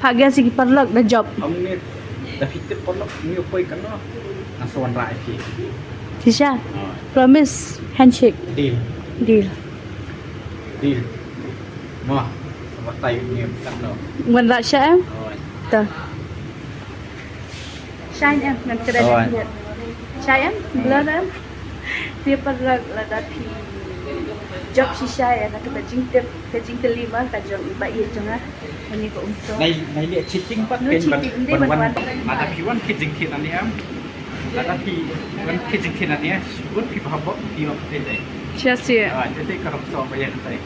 Pagi sige parlog na job. Omni dapit polok ni upoy kano nasawan ra iki. Tisha. Oh, Promise handshake deal. deal. Deal. Mo, sama tayo ni kano. Wala siya em. Oh. Ta. Shine em nan kada Oh. dia. Shine em blur em. Dia parlog la dati. Job si Shaya na kajing kelima kajong iba iya jonga. Ani ko unso. Nay li cheating pat No ken cheating, hindi, ban ban- ada piwan kijing kin ani am. Ada pi wan kijing kin ani sebut pi bahabo pi ma pate dai. Siya siya. Ah, jadi karap so ba yan tay.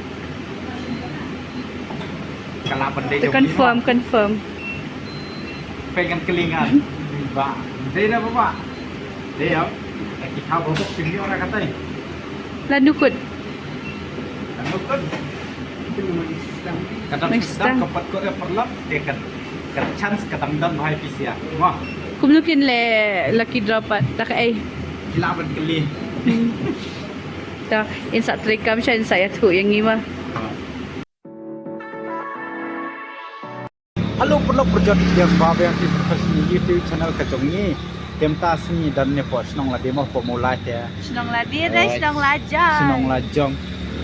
Kala bande To confirm. Pengen kelingan. Ba. Dai na ba? Dai am. Kita bawa sini orang kata ni. Lanukut. Ano kan? Kadang Next sedang time. kepat ko perlap dia kan chance kadang-kadang mahal pisia. Wah, Kumlukin le lucky drop at taka ay. kilaban kali. Ta insa trikam siya insa yatu yang ima. Halo perlap berjadi dia sebab yang di YouTube channel kejongni. Temta sini dan ne pos nong la demo pemula dia. Sinong la dire, sinong la ja. Senong lajong.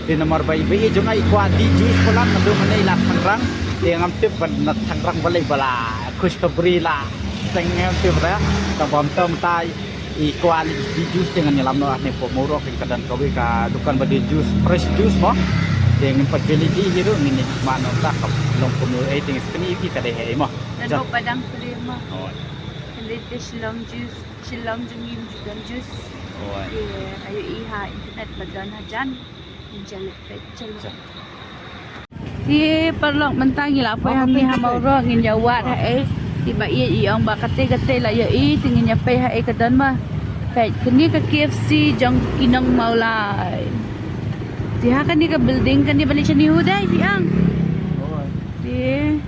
Di nomor bayi bayi jong ai kwa di jus pelan madu mana ilat tangrang. Dia ngamtip ban tangrang balai bala. Kus kebri la. Tengem tip ya. Tabam tem tai i kwa di jus dengan nyelam no ne pemurok yang kadan kawe ka dukan badi jus fresh jus mo. Dia ngem facility hiru ngini mano tak long pemur ai ting skini ki kade he mo. Nado padang prima. Oh. Hindi silong jungim judan juice. Oh. Ayo iha internet badan hajan. Injalit pecel. Di perlok mentang ila apa yang ni hamauro ngin jawat ha tiba ia iong ba kate la ya tingin nya pe ha kadan ma. Pe kini ke KFC jang kinang maulai. Di ha kan ni ke building kan ni balik sini hudai biang. Oh. Di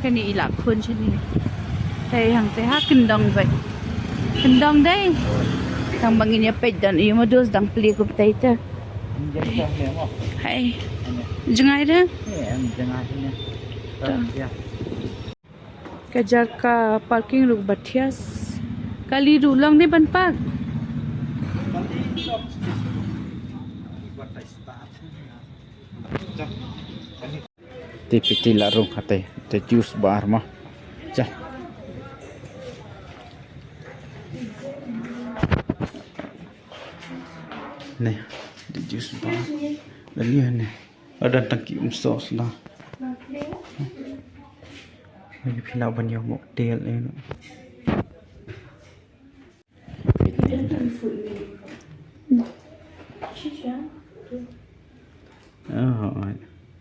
kan ni ila kun sini. Tay hang teh ha kendong vậy. Kendong đây. Thằng bằng nghe pe dan iyo mo dos dang pli ko tay ta. Jadi ni mo. Hai. Jangan ada. Em jangan ni. Ya. Kejar ka parking ruk bathias. Kali rulang ni ban park. TPT larung kate, te juice bar mah. Cah. Nih, the juice bar. Dan ni. Ada tangki sos lah. Ini pilau banyak model ni. Oh,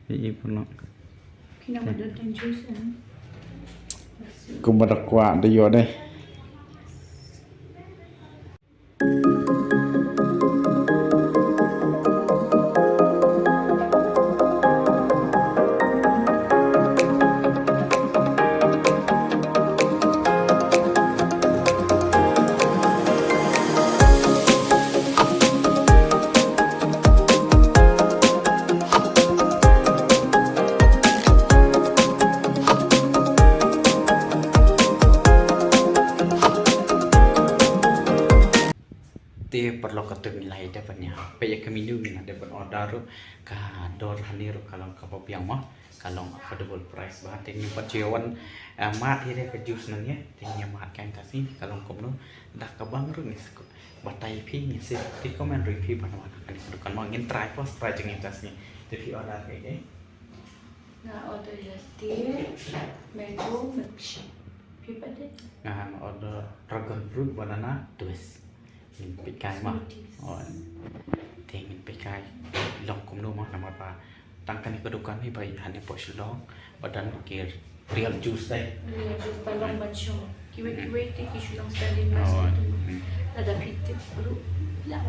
ini pun. Kina mo dan juice Cũng bật quạt đi vô đây. Dia perlu kata nilai dapatnya. Paya kami ni dapat order ka dor hanir kalau kapal piang mah kalau affordable price bah tinggi paciwan mat ini ke jus nanya tinggi mat kan kasih kalau kamu dah kabang ru ni batai pi ni sih di komen review pada mana kan dukan mau ingin try first try jengin kasih tapi order kayak ni. Na order yati mango milkshake. Pipa deh. Nah order dragon fruit banana twist. Pikai mah, oh, tingin pikai, long kumno mah nama apa? Tangkan ni kedukan ni bayi hanya pos long, badan kir real juice deh. Real juice balong macam kiwe ti kisu long standing mas itu. Ada pitik baru lah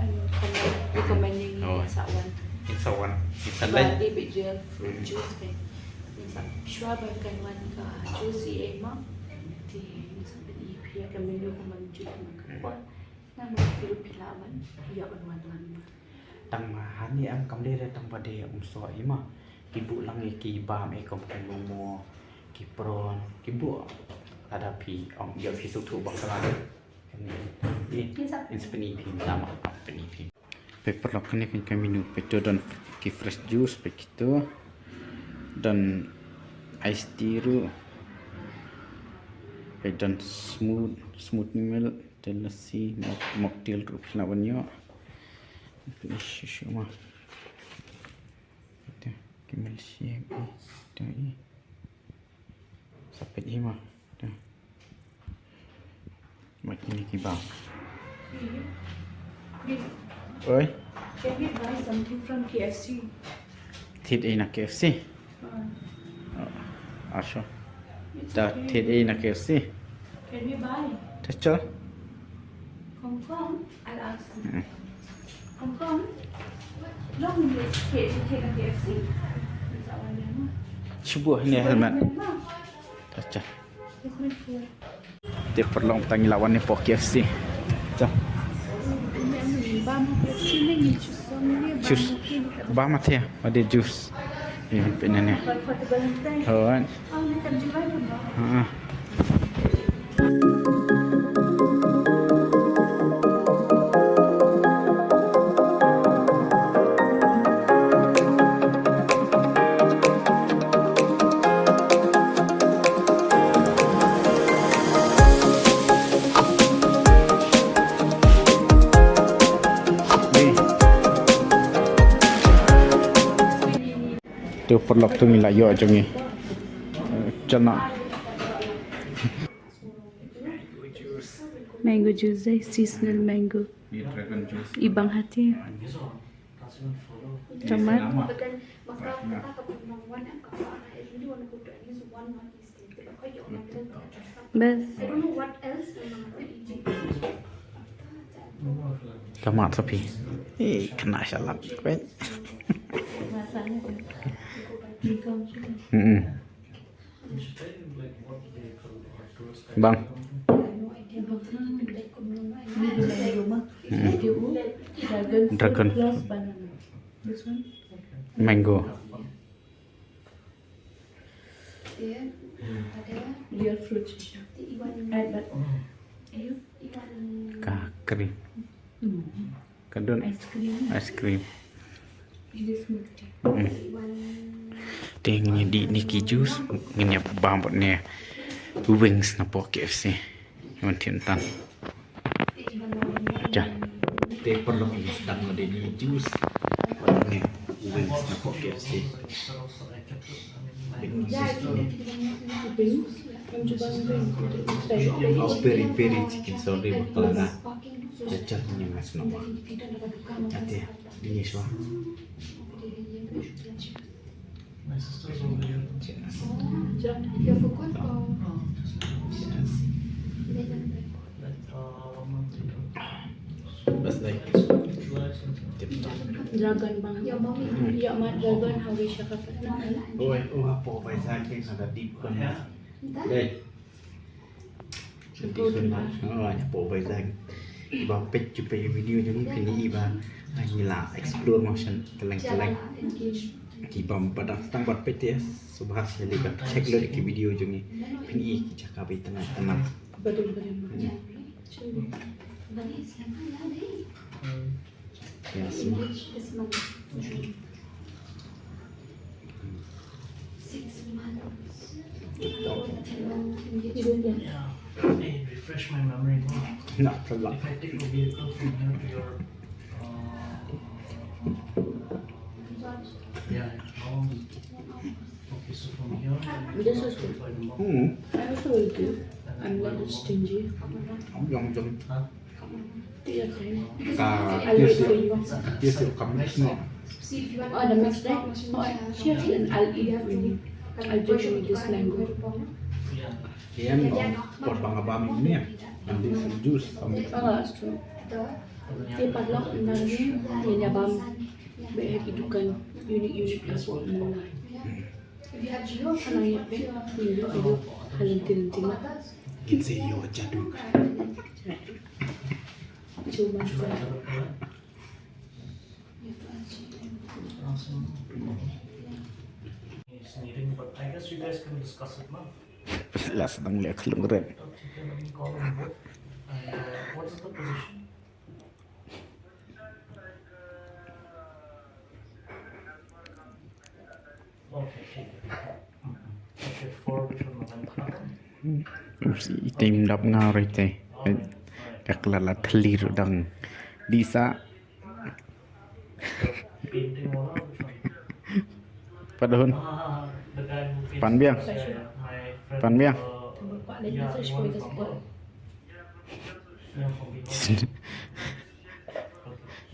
recommending ini sawan. Insawan, Sebab dia berjual fruit juice kan. Misal Schwaber kan wan ka juicy emang di misal di pihak kami lu kumanjut makapun. Nama biru pilawan, ya wan. Tang hani am kam dia tang pada so ima, ibu lang ki bam kom mo, kipron kibu ada pi ya pi tu bakalan ini seperti ini sama seperti ini paper lock ini kan kami nu peto dan ki fresh juice begitu dan ice tea ru dan smooth milk dan lassi mocktail ru lawannya ini semua itu kimel siap ini sampai ini mah dah macam ni kibang oi Can we buy something from KFC? thịt ấy là KFC asho da thịt ấy là KFC Can we buy? thế chứ Hong Kong? I'll ask them. Hong Kong? Long is KFC. Is that one there? coba ini helmet thế chứ It's my food. dia perlu tanya lawan ni po KFC cak jus ba mà thế ada jus ini penanya oh tu perlu tu ni lah yo jangi cana Mango juice, seasonal mango. dragon juice Ibang hati. Tomat. Bas. tomat sapi kena salad kuat bang Dragon. Plus banana. This one? mango Real fruit. Add that. krim kadon Ice cream. ice cream It is milk tea. tingnya di niki juice ngenya bambot ne wings na po KFC yang tintan aja te perlu sedang ada ni juice ne wings na po KFC oh peri chicken sorry bakal na cacatnya mas nama nanti ini semua bas lagi Dragon bang. Ya mat dragon hawi siya kapag oi apa pai saking ada dipon deh oh hanya po pai saking iba pet cupa video jadi kini iba hanya explore motion keleng-keleng kibam pada stang buat pet ya subhas libat cek lo di video jadi kini cakap tenang betul. ya semua Hey, refresh my memory. nak kelak If I take a vehicle from here to your, yeah, okay, so from here, This is good. I also will give. I'm not stingy. ông dòng dòng Take your time. cả I'll wait for you. chia sẻ cảm xúc Oh, the mixed right? Oh, here and I'll eat for you. I'll just show you this mango. yeah, Yan buat bang abang ini ya nanti jus kami Oh, that's true. Dia padlock nangin yabam be hidukan unik-unik na po mulai. Kanang yape, hindi ayo halintin-tin na. kinsi yo jadu Cuma sa awesome. He's needing, but I guess you guys can discuss it now. Last nang lihat kelung red. You can call them both. And what is the position? Okay, ठीक है. Okay, for which one November? Si tim dap ngarai te. Dak lala telir dang disa Painting one or which one? padahun The guy who paints. Pan Biang. My friend. Pan Biang. Yeah, the one from yeah, from Bihar. Okay.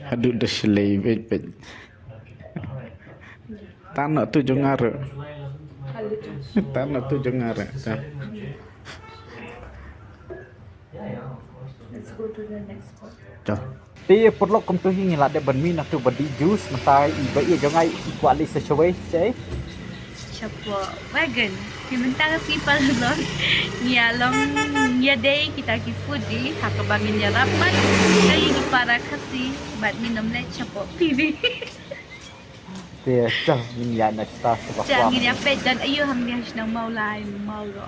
Hadu dah selai bet bet. Okay. Alright. Tanah tu jongar. July 11th, my birthday, so, Tanah tu jongar. decided with Jay. Yeah, of course. Let's go to the next spot. Dah. Dia perlu komtu hingi lah. Dia bermi nak tu beri jus. Mentai iba ia jangan kuali sesuai. Cai. Siapa wagon? Dimentang si palon. Nia long nia day kita ki food di hak bangin ya rapat. Dari di para kasi bat minum le siapa pibi. Dia dah ini ya nak start sebab. Jangan ini apa dan ayo ham dia senang mau lain mau ro.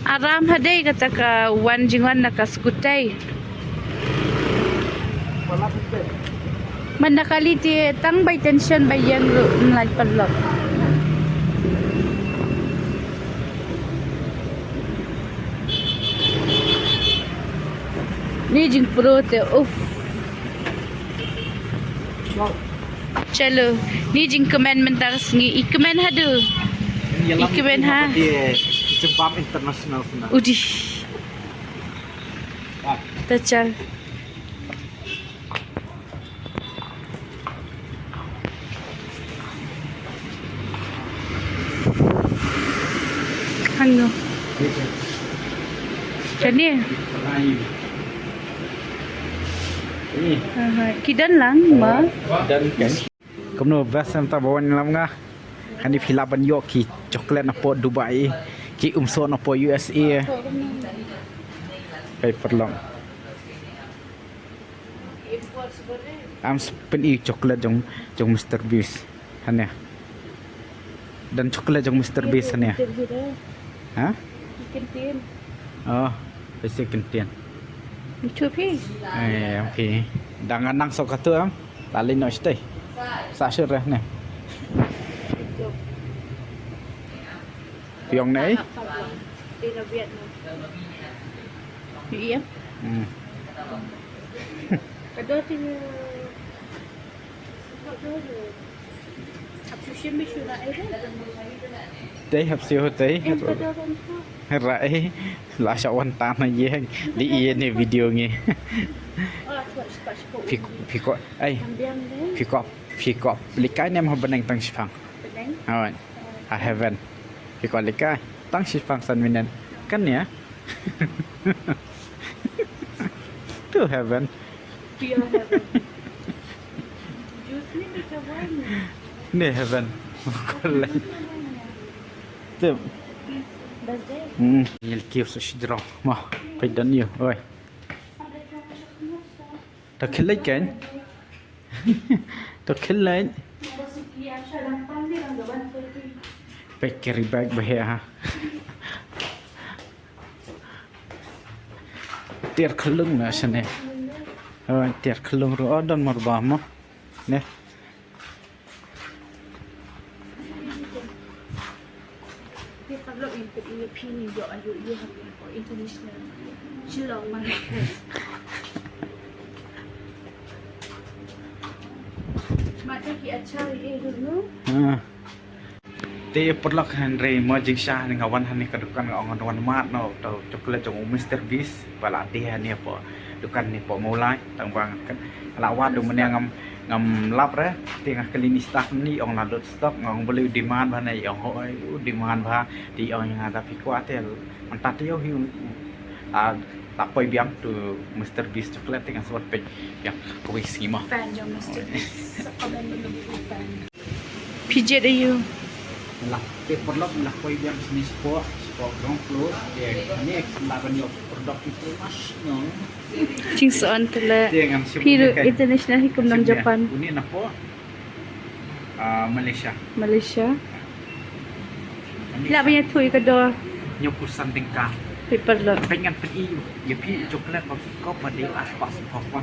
Aram hadai kata ka wan jingwan nak skutai. Mana kali ti tang by tension by yang ngai palok. Ni jing pro te uff. Chalo, ni jing komen mentar sengi ikemen hadu. Ikemen ha. Dia jembam internasional sana. Udi. Tachal. Hanggo. Kani? Ini. Kidan lang ma. Dan kan. Kamu best yang tak bawa ni lam ngah. Hani filaban yo ki coklat apa Dubai, ki umson apa USA. Paper long. Am pen i coklat jong Mr Beast. Hanya. Dan coklat jong Mr Beast hanya. Ha? Kintin. Oh, besi kentian. Itu pi. Okay. Dangan nang sok tu am. Lali no stay. Sa syur ni. Piong này. Đi là Việt mà. Iya. Cái đó thì học sushi mới chưa lại đấy. Đấy học siêu đấy. Em có đâu không? Rãi là sao quan tâm là gì đi yên này video nghe. Phi có ấy. Phi có lịch cái nem họ bên anh tăng phẳng. Alright. I haven't. Phi có lịch cái tăng phẳng san minen. Kan ya? Tu haven't. Pure heaven. Juice ni macam mana? Ni haven't. Kolai. Tu. Ini kios sedra. Mah, pedan ni. Oi. Tak kelai kan? Tak kelai. Pack carry bag bahaya ha. Tiar kelung na sana. Tiar kelung ro dan marbah mo. Ne. Kalau input ini pin yo ayu ye hamil for international. Chilong man. Macam ki acha ye dulu. Te perlok Henry Magic Shah ni ngawan hani ke dukan ngon wan mat no tau coklat jong Mr Beast bala dia ni apa dukan ni po mulai tang bang kan lawan du menia ngam lap re tengah kelini staff ni ong ladot stok ngong beli demand ba nei ong hoi demand ba di ong yang tapi kuat ya mantat yo hiu tak poi biang tu Mr Beast coklat tengah suat pe yang kuis ngima Fan jong Mr. Komen belum fan. Pijet ayu. Lah, te perlok lah koi biang sini sport ground floor dia ni laban yo produk itu mas no Cing soan tela. dia ngam Piru international hikum nang Japan. Ini napa Malaysia. Malaysia. Lah punya thui ke do Nyokusan tingkah. paper lot. Pengen pergi ya pi coklat bagi kau pada aspas apa.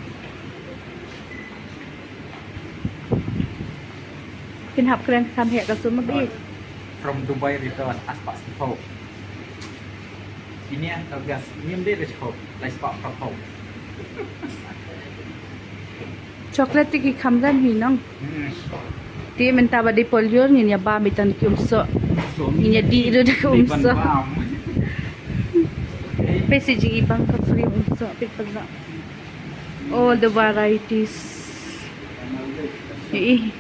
Pin hap keren tham hek ka sum ma bi. From Dubai return aspas apa. Ini yang gas ini dia dah cukup. Lai spak apa. Chocolate ki kham ran hi nong. Ti men ta ba di polio ni ya ba mi tan ki umso. Ini di do da umso. Pesi jigi bang ka free umso paper lot. All the varieties. Eh.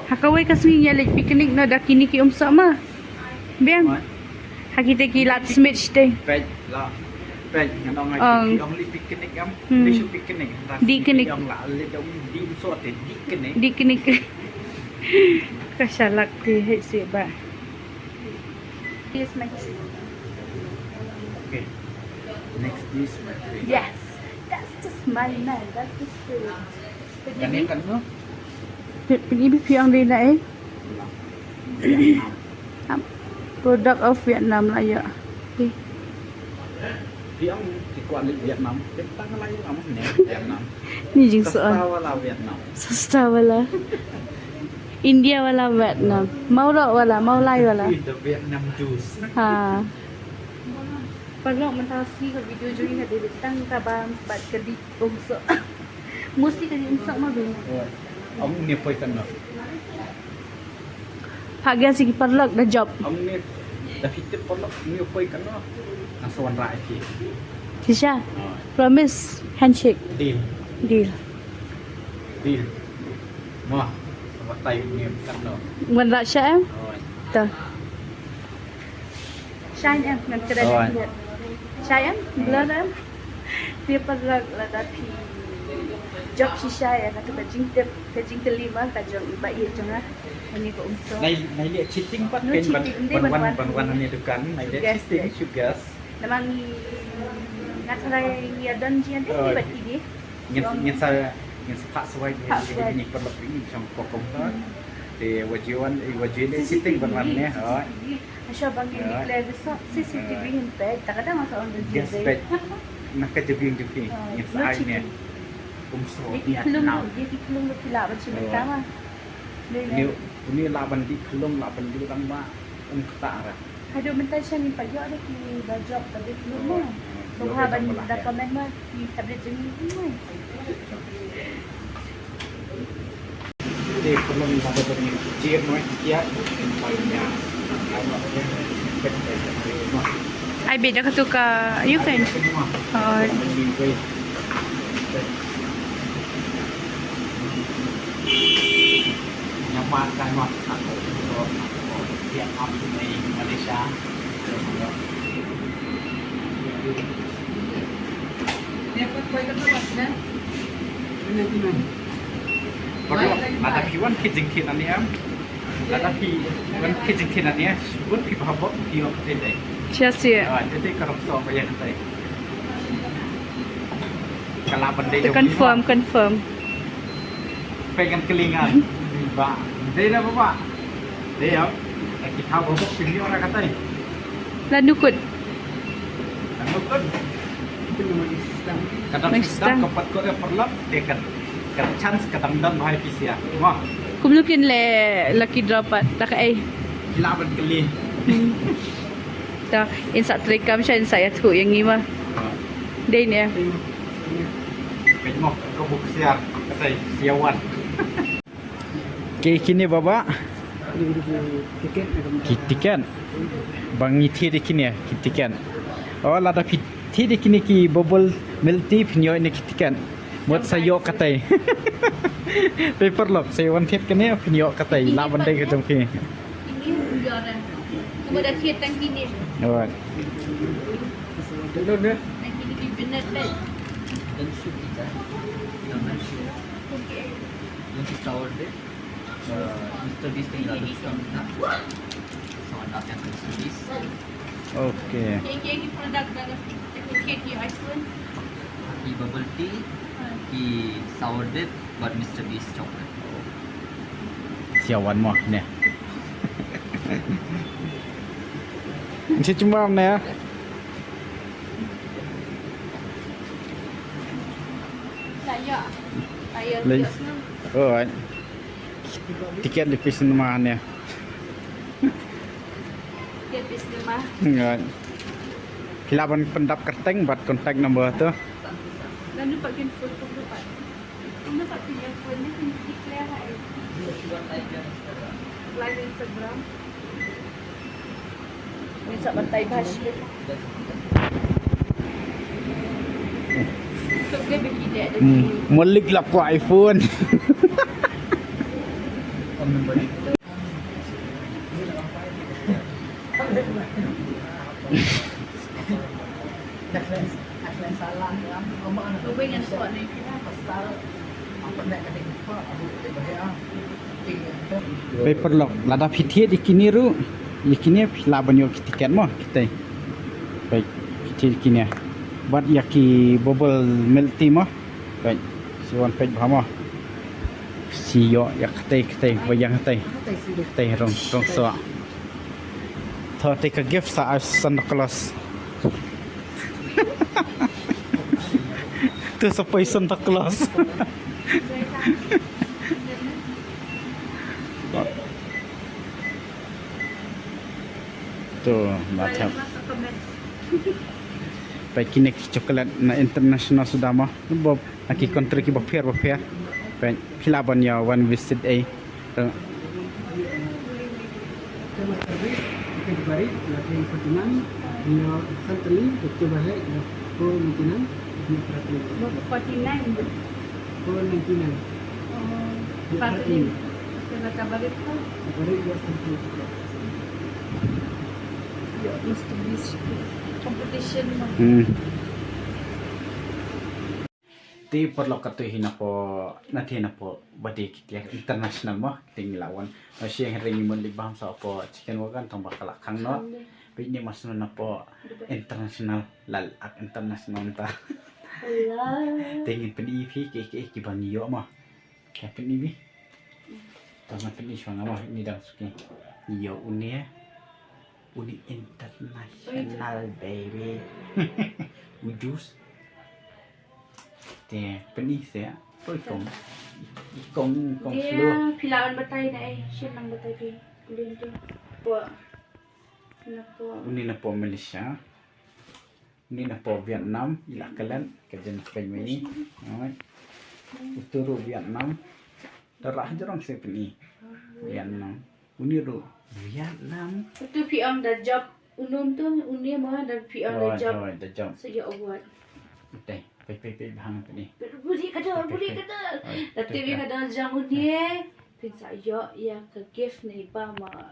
Hakawai kasih ya lek piknik na da kini ki umso ma. Biang. Hakite ki lat smith day. Baik lah. Baik ngang ngai ông li piknik am. Bisu piknik. Piknik. Ông la le dong di so te piknik. Diknik. Kasalak ke hai si ba. Yes, my Okay. Next is my favorite. yes. That's just my man. That's just food. Kan ni kan no. Pergi piang di na eh. Product of Vietnam lah ya. Okay. Piang di kuat Vietnam. Kita kan lain lama ni Vietnam. Ni jing soal. Sasta wala Vietnam. Sasta wala. India wala Vietnam. Mau rak wala, mau lai wala. The Vietnam juice. Ha. Pernah mentasi ke video juri ada tang kabang bat kedi umso. Mesti kedi umso mah dulu. Ông ni phơi kan no. Pagi si perlak dah job. Ông ni dah fitur polok ni phơi kan no. Nasuan rai ki. Kisha. Promise handshake Deal. deal. Deal. Mah. Sama tay ni kan no. Wan rak sya em. Rồi. Tờ. Shine em ngân cái Rồi. đây. Shine em, blur em. Dia perlak lah tapi job si shine nak kejing kelima kajong iba iya jangan. Ini ko umso. Này này lihat cheating pat No kan cheating, hindi, ban ni dukan. Này lihat Yes, cheating yes. sugas. Namang ngataray iya don jian deh Rồi. iba ini. Nhân sa pak suai Pak ni suai. ni perlu ini trong pokok tu. Thì wajiwan wajib cheating ban ni. Rồi. Asya bang ini Right. declare besok CCTV himpe. Tak ada masa on the Yes, but nak kejebing jepi. Yang No sai ni. cheating. Umso Dia kelung, Vietnam. dia kelung lu pila macam pertama. Ni ni laban di kelum laban di tang ba kata arah. Ada mentai siya ni pagi ada ki dah job tapi belum mah. So haban dah komen mah di tablet jenis ni mah. Jadi kelum laban ni cier noi tiap banyak. Ai beda ka tu ka Ukraine. Oh, Nyaman mak aku tiap hari di Malaysia. dia pun koi ka tu na. Perlu ada piwan kijingkin ani am. Ada piwan kijingkin ani ya. Buat pi bahabo dio tede. Siya siya. Jadi kalau so apa yang tadi. Kalau benda To confirm. pengen kelingan. Ba, dia dah bapak. Dia kita tahu bapak pilih orang kata ni. Landukut. Anu kan kadang Next sedang time. kepat kau dia perlu dia kan chance kadang dan bahaya fisia. Wah, Kumlukin le lucky drop at taka ay. hilaban keli. Ta insa trikam siya insa ya tu yang ni mah. Day ni. Kayak mau kau buka siar kata siawan. Kini baba. Kitikan. Bang iti di kini ya kitikan. Oh lada ti di kini ki bubble milk tea pinyo ini kitikan. Buat sayok katai. Paper lock sayawan tiap kini pinyo katai. Laban deh ketemu kini. Ini udah dah. Kamu dah tiap tang kini. Alright. Dulu deh. Tang kini di benar dah. Dan shoot kita. Jangan shoot. Okey. Yang kita order. Mr. Beast tinggal ada sama. So ada yang Mr. Beast. Okay. Yang produk dah. Okey, iPhone. Bubble tea. Yaki sour dip, but Mr. Beast chocolate. Siawan mah nè. Chị chúng em nè. Lah ya. Ayo. Lấy. Rồi. Tiket di Pisma nè. Dia bis lima. Rồi. Hilaban pendap kerteng buat kontak nombor tu. Dan lupa game phone kau lupa. Kau lupa punya phone ni kena declare hai. Live Instagram. Bisa bantai bash. Untuk dia bagi dia ada. Mulik lah ku iPhone. Kau pengen spot ni. Paper lock lada piti di kini ru. Di kini laban yo tiket mo kita. Baik piti di kini. Buat yaki bubble milk tea mo. Baik siwan pej bahama. Si yo yak kita bayang kita. Kita rong so. Thor take a gift sa Santa Claus. Tu sampai Santa Claus. Tu macam baik kini coklat na international sudah mah. Bob aki kontrak ki baper. Baik hilaban ya one visit a. Baik, lagi pertemuan dia santri betul baik for maintenance di peraturan 49. for maintenance Pakai. Kita kabar itu. baik dia santri Yo, mesti bis competition mah. Ti perlu kata hina po nanti hina po badi kita international mah tinggi lawan masih yang hari ini melibam sa po chicken wagan tong bakal kang no ini masuk na po international lal ak international ta tinggi peni ke bani yo mah ke peni bi tong peni shwa mah ini dah suki yo uni international baby ujus thì bên đi sẽ tôi công luôn Dia pilawan batai dah siang batai pi. Ulin tu. Buat. Kenapa? ini na po Malaysia ini na po Vietnam ila kalian kerja kayak ini uturu Vietnam darah jorong saya ini Vietnam ini ru Vietnam Itu piang dah job unum tu unia mah dah piang dah job. dah jom Sejak buat. đây pe bahang ini Budi kata. Tapi dia kata jangan dia. Pinsa yo ya ke gift ni ba ma.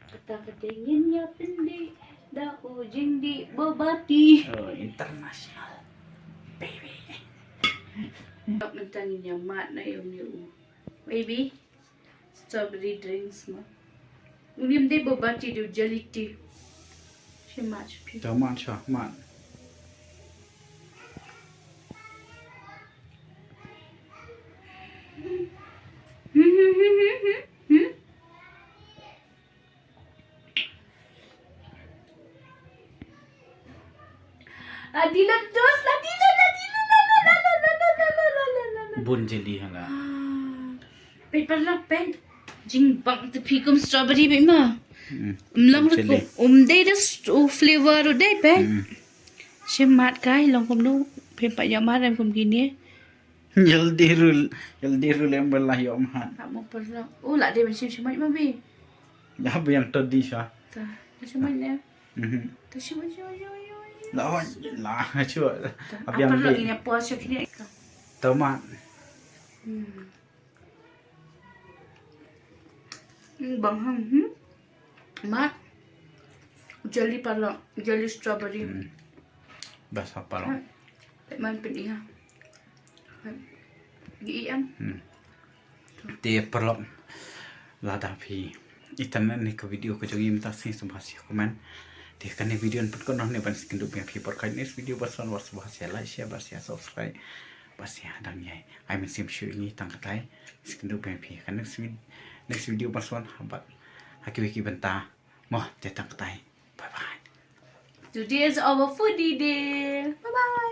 Kata kedingin ya pendi. Dah ujing di bebati. international baby Tak mentang ni mat na yung ni baby. Strawberry drinks mah. Unim de bebati do jelly tea. She match pi. Tomat sah mat Adilan dos lah bun jelly hala Pen pala pen. Jing bang te pikum strawberry be ma. Lang jelly. ko day das flavor day pen. She mat kai long kom lu pen pa ya mat kum gini. Jल्दी rule yang belah yo mat Tak mau pala. Oh lah dia macam macam mana be. dah yang tadi sah Ta. Macam mana? Tu macam lah cuba Apa yang lagi ni apa asyik ni? tomat Bang mat. Jelly pala, jelly strawberry. bahasa apa lo Man pilih ha. Giam. dia perlu lah tapi internet ni ke video ke jogi minta sing sembahasi komen dia kan ni video pun kono ni ban sekendu punya people kind video bason was bahasa like share bahasa subscribe pasti hadang yai ai min sim shu ni tang katai skendu pe pi kan next video paswan habat haki benta mo te tang katai bye bye. Today is our foodie day. Bye bye.